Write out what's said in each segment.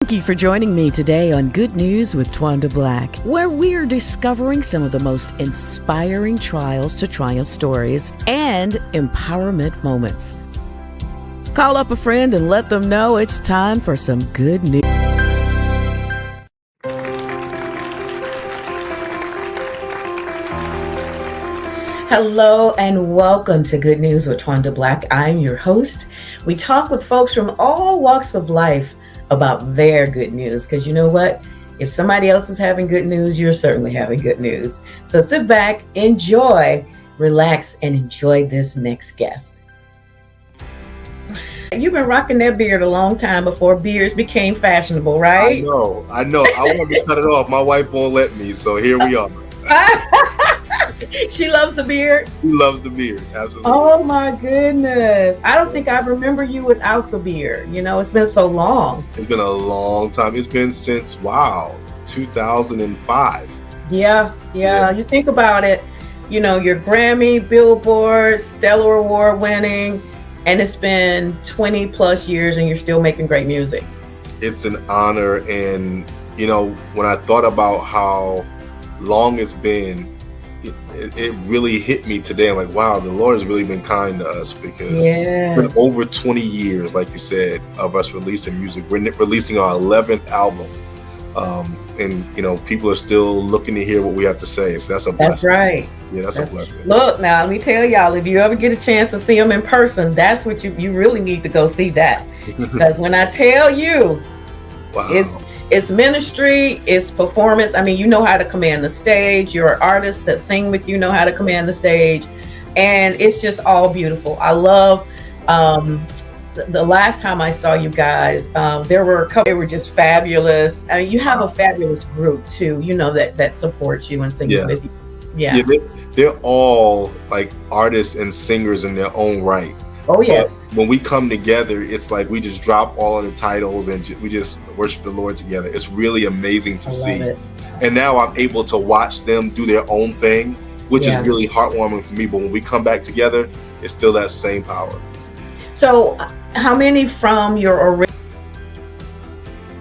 Thank you for joining me today on Good News with Twanda Black, where we're discovering some of the most inspiring trials to triumph stories and empowerment moments. Call up a friend and let them know it's time for some good news. Hello and welcome to Good News with Twanda Black. I'm your host. We talk with folks from all walks of life about their good news, because you know what? If somebody else is having good news, you're certainly having good news. So sit back, enjoy, relax, and enjoy this next guest. You've been rocking that beard a long time before beards became fashionable, right? I know. I wanted to cut it off. My wife won't let me, so here we are. She loves the beard? She loves the beard, absolutely. Oh my goodness. I don't think I remember you without the beard. You know, it's been so long. It's been a long time. It's been since, 2005. Yeah. You think about it, you know, your Grammy, Billboard, Stellar Award winning, and it's been 20 plus years and you're still making great music. It's an honor. And, you know, when I thought about how long it's been, it really hit me today. I'm like, wow, the Lord has really been kind to us, because it's been over 20 years, like you said, of us releasing music. We're releasing our 11th album. And, you know, people are still looking to hear what we have to say. So that's a blessing. That's right. Yeah, that's a blessing. Look, now, let me tell y'all, if you ever get a chance to see them in person, that's what you really need to go see that. Because when I tell you, wow. It's ministry, it's performance. I mean, you know how to command the stage. You're an artist that sing with you, know how to command the stage. And it's just all beautiful. I love the last time I saw you guys, there were a couple, they were just fabulous. I mean, you have a fabulous group too, you know, that supports you and sings with you. Yeah, they're all like artists and singers in their own right. Oh, yes. But when we come together, it's like we just drop all of the titles and we just worship the Lord together. It's really amazing to see. It. And now I'm able to watch them do their own thing, which is really heartwarming for me. But when we come back together, it's still that same power. So how many from your original?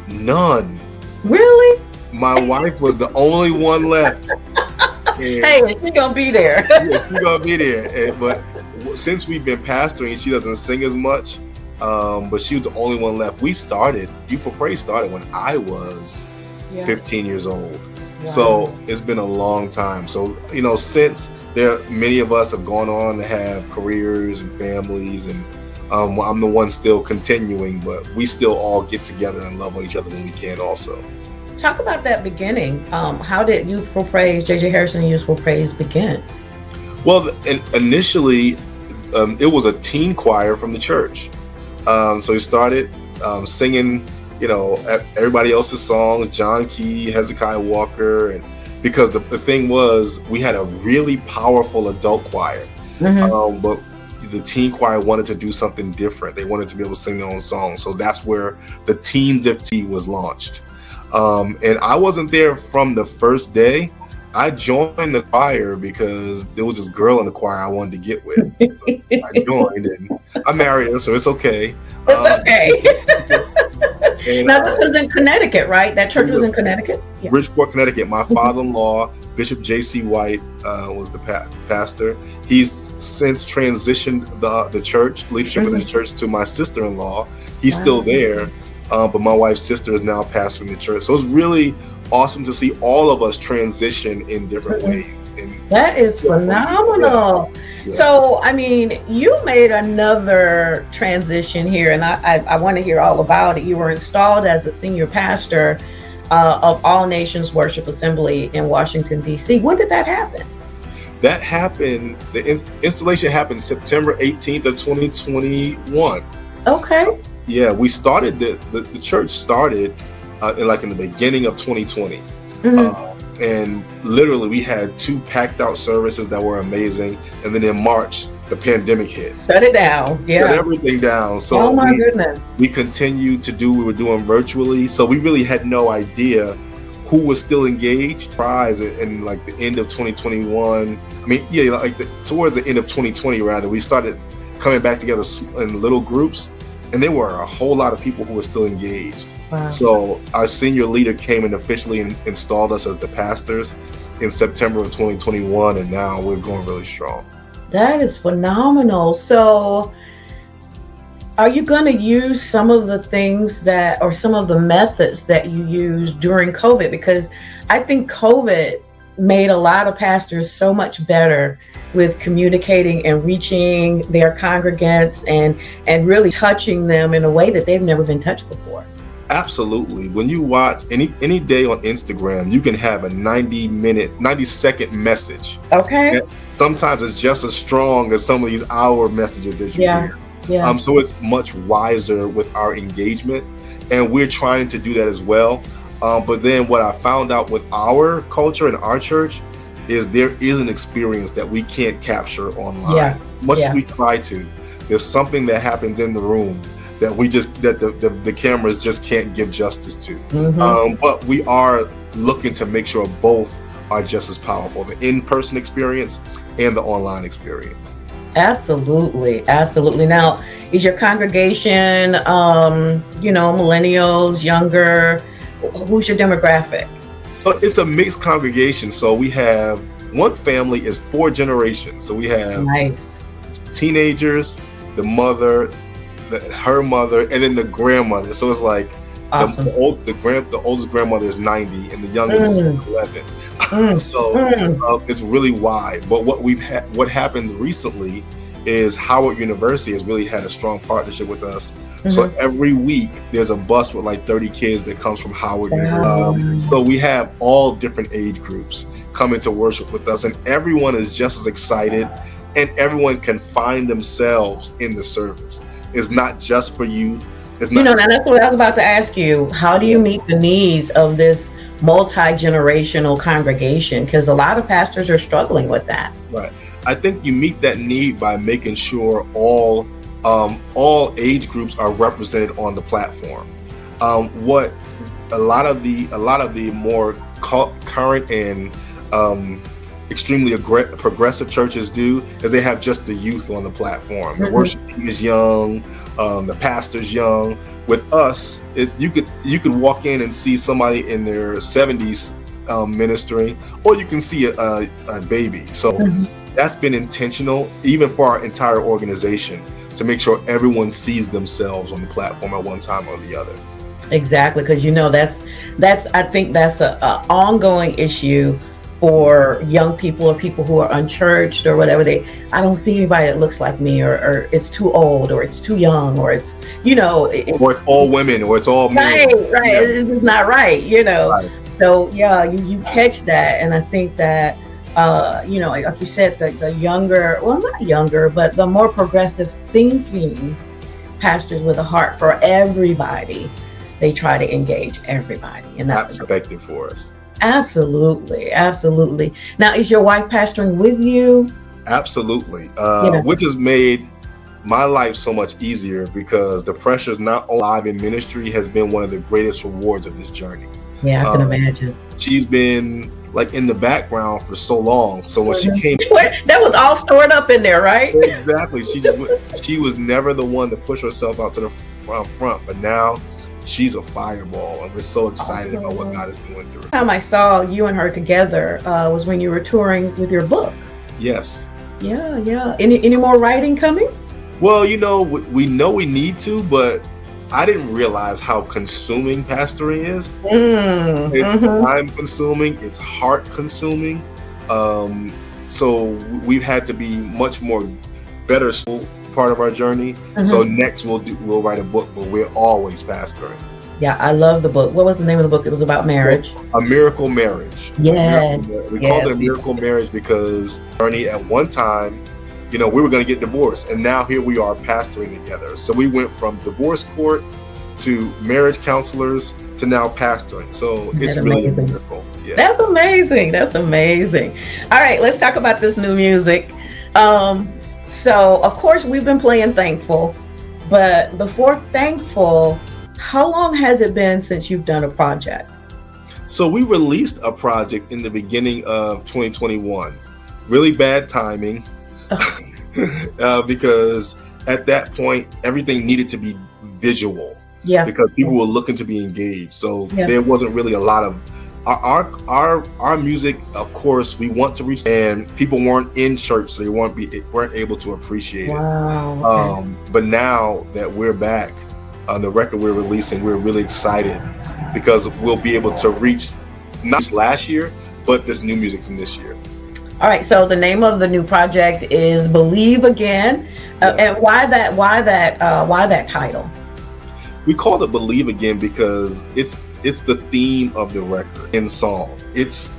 None. Really? My wife was the only one left. Hey, she's going to be there. Yeah, she's going to be there. But since we've been pastoring, she doesn't sing as much, but she was the only one left. We started, Youth for Praise started when I was 15 years old. Wow. So it's been a long time. So, you know, since many of us have gone on to have careers and families, and I'm the one still continuing, but we still all get together and love on each other when we can also. Talk about that beginning. How did Youth for Praise, JJ HAIRSTON and Youth for Praise begin? Well, initially, it was a teen choir from the church. So we started singing, you know, everybody else's songs, John Key, Hezekiah Walker, and because the thing was, we had a really powerful adult choir, but the teen choir wanted to do something different. They wanted to be able to sing their own songs. So that's where the Teens of T was launched. And I wasn't there from the first day. I joined the choir because there was this girl in the choir I wanted to get with. So I joined, and I married her, so it's okay. It's okay. And, now, this was in Connecticut, right? That church was in Connecticut? Yeah. Bridgeport, Connecticut. My father-in-law, Bishop J.C. White, was the pastor. He's since transitioned the church, leadership of the church, to my sister-in-law. He's still there, but my wife's sister is now pastoring the church. So it's really awesome to see all of us transition in different ways. That is phenomenal. Yeah. So, I mean, you made another transition here, and I want to hear all about it. You were installed as a senior pastor of All Nations Worship Assembly in Washington, D.C. When did that happen? That happened, the installation happened September 18th of 2021. Okay. Yeah, we started, the church started in the beginning of 2020. And literally we had 2 packed out services that were amazing. And then in March, the pandemic hit. Shut it down. Yeah. Shut everything down. So oh my goodness. We continued to do what we were doing virtually. So we really had no idea who was still engaged. Prize in like the end of 2021. I mean, towards the end of 2020 rather, we started coming back together in little groups. and there were a whole lot of people who were still engaged. Wow. So our senior leader came and officially installed us as the pastors in September of 2021, and now we're going really strong. That is phenomenal. So are you going to use some of the things that, or some of the methods that you used during COVID? Because I think COVID made a lot of pastors so much better with communicating and reaching their congregants and really touching them in a way that they've never been touched before. Absolutely. When you watch any day on Instagram, you can have a 90-second message. Okay. And sometimes it's just as strong as some of these hour messages that you hear. Yeah. So it's much wiser with our engagement, and we're trying to do that as well. But then what I found out with our culture and our church is there is an experience that we can't capture online. Yeah. Much as we try to, there's something that happens in the room that the cameras just can't give justice to. Mm-hmm. But we are looking to make sure both are just as powerful, the in-person experience and the online experience. Absolutely. Now, is your congregation, millennials, younger? Who's your demographic? So it's a mixed congregation. So we have one family is 4 generations. So we have Nice. teenagers, the mother, her mother, and then the grandmother. So it's like Awesome. the oldest grandmother is 90 and the youngest is 11. It's really wide. But what happened recently is Howard University has really had a strong partnership with us. Mm-hmm. So every week there's a bus with like 30 kids that comes from Howard University. So we have all different age groups coming to worship with us, and everyone is just as excited, and everyone can find themselves in the service. It's not just for you. It's not. And that's what I was about to ask you. How do you meet the needs of this multi-generational congregation? Because a lot of pastors are struggling with that. Right. I think you meet that need by making sure all age groups are represented on the platform. What a lot of the more current and extremely progressive churches do is they have just the youth on the platform. Mm-hmm. The worship team is young, the pastor's young. With us, you could walk in and see somebody in their 70s ministering, or you can see a baby. So that's been intentional, even for our entire organization, to make sure everyone sees themselves on the platform at one time or the other. Exactly, because I think that's a ongoing issue for young people or people who are unchurched or whatever. I don't see anybody that looks like me, or it's too old, or it's too young, or it's or it's all women, or it's all men. Right. Yeah. It's just not right, Right. So you catch that, and I think that like you said, the younger, well, not younger, but the more progressive thinking pastors with a heart for everybody, they try to engage everybody, and that's effective for us. Absolutely. Now, is your wife pastoring with you? Absolutely. Which has made my life so much easier, because the pressures not only live in ministry has been one of the greatest rewards of this journey. Yeah, I can imagine. She's been like in the background for so long. So when she came, that was all stored up in there, right? Exactly. She was never the one to push herself out to the front, but now she's a fireball, and we're so excited about what God is doing through her. The time I saw you and her together was when you were touring with your book. Yes. Yeah. Any more writing coming? Well, we know we need to, but I didn't realize how consuming pastoring is. It's time consuming, it's heart consuming. So we've had to be much more better part of our journey. So next we'll write a book, but we're always pastoring. Yeah, I love the book. What was the name of the book? It was about marriage. A Miracle Marriage. Yeah. We called it a miracle marriage because Ernie, at one time, we were going to get divorced, and now here we are pastoring together. So we went from divorce court to marriage counselors to now pastoring. So it's really a miracle. Yeah. That's amazing. All right, let's talk about this new music. So of course we've been playing Thankful, but before Thankful, how long has it been since you've done a project? So we released a project in the beginning of 2021. Really bad timing. Because at that point everything needed to be visual, Yeah. because people were looking to be engaged. So Yeah. there wasn't really a lot of our music. Of course, we want to reach, and people weren't in church, so they weren't able to appreciate Wow. it. Okay. But now that we're back on the record we're releasing, we're really excited because we'll be able to reach not just last year, but this new music from this year. All right. So the name of the new project is Believe Again. Yes. And why that title? We called it Believe Again because it's the theme of the record in song. It's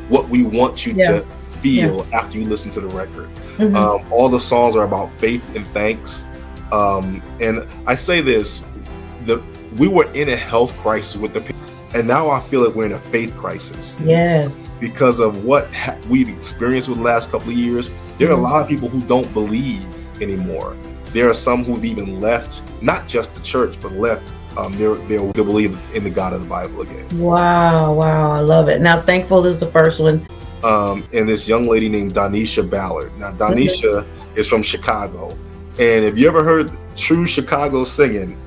what we want you to feel after you listen to the record. All the songs are about faith and thanks. And I say this, we were in a health crisis with and now I feel like we're in a faith crisis. Yes. Because of what we've experienced with the last couple of years, there are a lot of people who don't believe anymore. There are some who've even left, not just the church, but left. They'll believe in the God of the Bible again. Wow, I love it. Now, Thankful is the first one. And this young lady named Donisha Ballard. Now, Donisha is from Chicago, and if you ever heard true Chicago singing,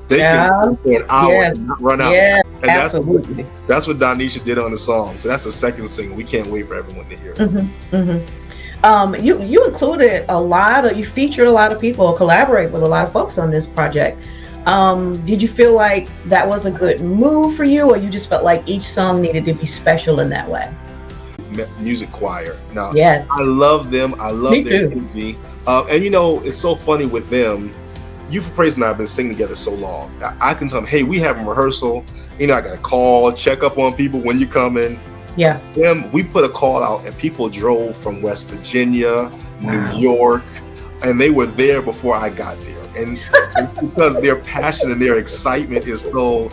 they can sing for an hour and not run out. Yeah, and absolutely. That's what Donisha did on the song. So that's the second single. We can't wait for everyone to hear it. You included you featured a lot of people, collaborate with a lot of folks on this project. Did you feel like that was a good move for you, or you just felt like each song needed to be special in that way? Music choir. Now, yes, I love them. I love their energy. And it's so funny with them. You for Praise and I have been singing together so long. I can tell them, hey, we have a rehearsal. I got to call, check up on people when you come in. Yeah. We put a call out, and people drove from West Virginia, New York, and they were there before I got there. And because their passion and their excitement is so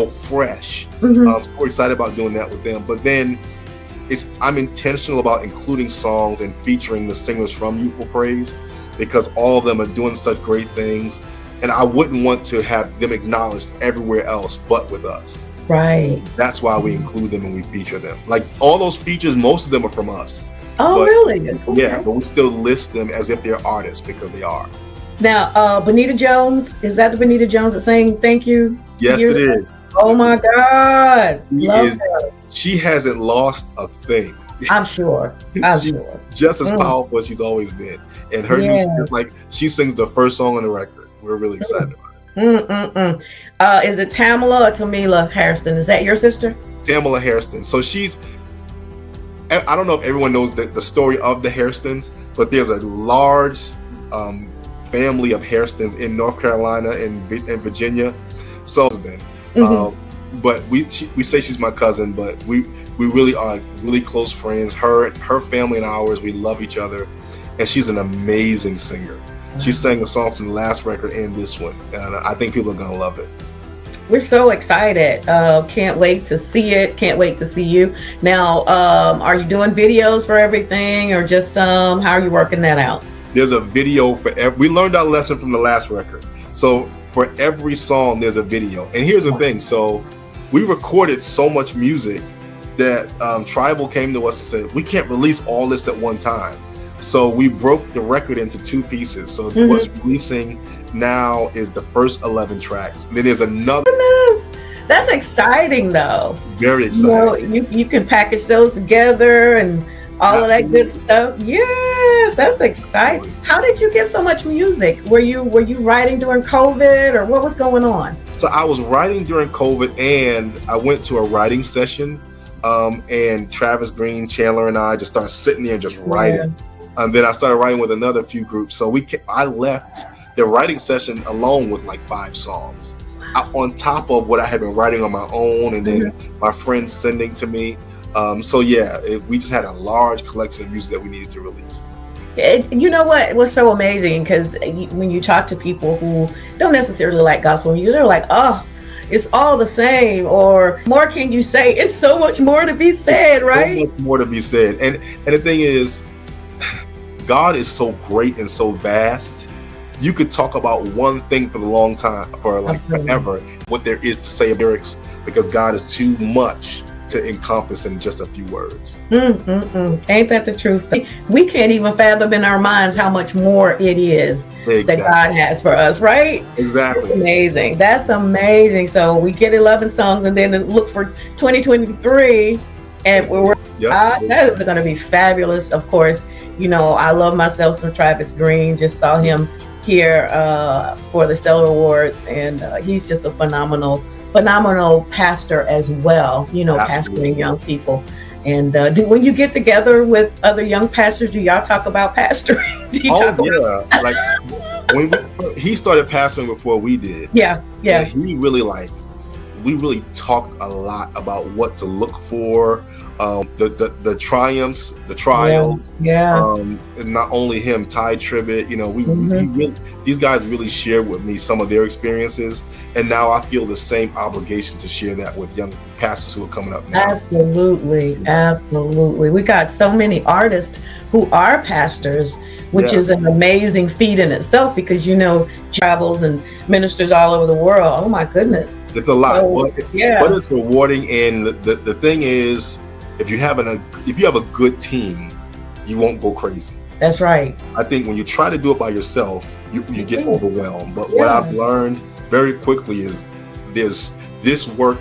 fresh. I'm so excited about doing that with them. But then I'm intentional about including songs and featuring the singers from Youthful Praise, because all of them are doing such great things, and I wouldn't want to have them acknowledged everywhere else but with us. Right. So that's why we include them and we feature them. Like all those features, most of them are from us. Oh, really? Okay. Yeah, but we still list them as if they're artists because they are. Now, Bonita Jones, is that the Bonita Jones that's saying thank you? Yes, it is. Oh my God. Love her. She hasn't lost a thing. I'm sure. She's just as powerful as she's always been. And her new stuff, like she sings the first song on the record. We're really excited about it. Is it Tamala or Tamila Hairston? Is that your sister? Tamala Hairston. So I don't know if everyone knows the story of the Hairstons, but there's a large family of Hairstons in North Carolina and Virginia. So but we say she's my cousin, but we really are really close friends. Her family and ours, we love each other, and she's an amazing singer. She sang a song from the last record and this one, and I think people are gonna love it. We're so excited. Can't wait to see it. Can't wait to see you. Now, are you doing videos for everything, or just how are you working that out? There's a video for we learned our lesson from the last record. So for every song, there's a video. And here's the thing. So we recorded so much music that Tribal came to us and said, we can't release all this at one time. So we broke the record into two pieces. So what's releasing now is the first 11 tracks. And then there's another. Goodness. That's exciting, though. Very exciting. You can package those together and all of that good stuff. Yes, that's exciting. How did you get so much music? Were you writing during COVID, or what was going on? So I was writing during COVID, and I went to a writing session, and Travis Green, Chandler, and I just started sitting there and just writing. And then I started writing with another few groups. So I left the writing session alone with like 5 songs, on top of what I had been writing on my own, and then my friends sending to me. We just had a large collection of music that we needed to release. You know what? It was so amazing, because when you talk to people who don't necessarily like gospel music, they're like, oh, it's all the same, or more can you say? It's so much more to be said, right? So much more to be said. And the thing is, God is so great and so vast. You could talk about one thing for a long time, for like forever, what there is to say of lyrics, because God is too much to encompass in just a few words. Ain't that the truth? We can't even fathom in our minds how much more it is that God has for us, right? Exactly. It's amazing. That's amazing. So we get 11 songs and then look for 2023 and that is going to be fabulous. Of course, you know, I love myself some Travis Green. Just saw him here for the Stellar Awards, and he's just a phenomenal pastor as well, you know. Absolutely. Pastoring young people. And when you get together with other young pastors, do y'all talk about pastoring? Like he started pastoring before we did. Yeah. And he really we really talked a lot about what to look for, the triumphs, the trials. And not only him, Ty Tribbett, you know, these guys really shared with me some of their experiences, and now I feel the same obligation to share that with young pastors who are coming up now. Absolutely. We got so many artists who are pastors, which is an amazing feat in itself, because, you know, travels and ministers all over the world. Oh my goodness. It's a lot. But it's rewarding. And the thing is, if you have a good team, you won't go crazy. That's right. I think when you try to do it by yourself, you get overwhelmed. But what I've learned very quickly is this work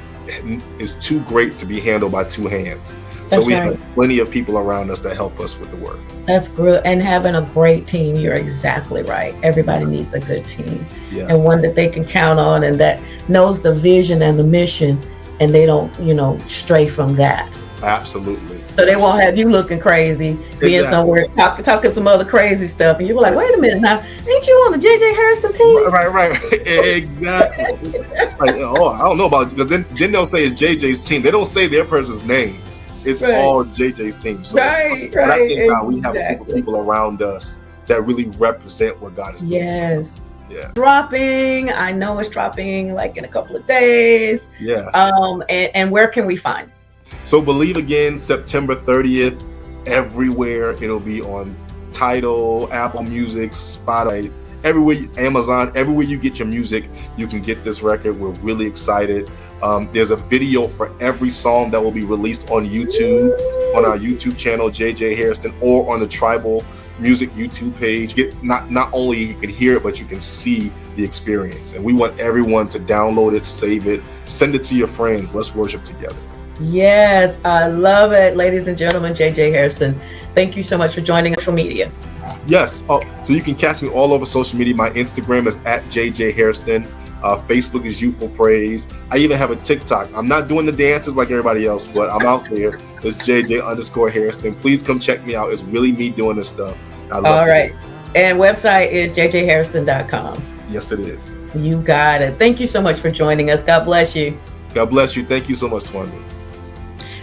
is too great to be handled by two hands. So we have plenty of people around us that help us with the work. That's good. And having a great team, you're exactly right. Everybody needs a good team, and one that they can count on, and that knows the vision and the mission, and they don't, you know, stray from that. Absolutely. So they won't have you looking crazy, being somewhere talking some other crazy stuff, and you're like, wait a minute, now ain't you on the JJ HAIRSTON team? Right. Exactly. Like, I don't know about, because then they'll say it's JJ's team. They don't say their person's name. It's all JJ's team. So, but I think God, we have a group of people around us that really represent what God is doing. Yes. Yeah. Dropping. I know it's dropping like in a couple of days. Yeah. And where can we find? So Believe Again, September 30th, everywhere. It'll be on Tidal, Apple Music, Spotify, everywhere, Amazon, everywhere you get your music, you can get this record. We're really excited. There's a video for every song that will be released on YouTube, on our YouTube channel, JJ HAIRSTON, or on the Tribal Music YouTube page. Not only you can hear it, but you can see the experience. And we want everyone to download it, save it, send it to your friends. Let's worship together. Yes, I love it. Ladies and gentlemen, JJ HAIRSTON, thank you so much for joining social media. Yes, so you can catch me all over social media. My Instagram is @JJ HAIRSTON. Facebook is Youthful Praise. I even have a TikTok. I'm not doing the dances like everybody else, but I'm out there. It's JJ_HAIRSTON. Please come check me out. It's really me doing this stuff. I love it. And website is jjhairston.com. Yes, it is. You got it. Thank you so much for joining us. God bless you. God bless you. Thank you so much, Twanda.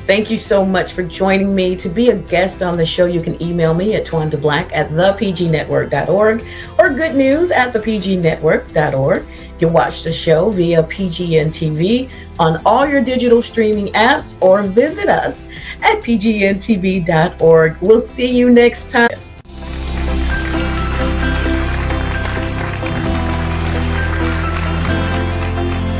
Thank you so much for joining me. To be a guest on the show, you can email me at twandablack@thepgnetwork.org or goodnews@thepgnetwork.org. You can watch the show via PGN TV on all your digital streaming apps, or visit us at pgntv.org. We'll see you next time.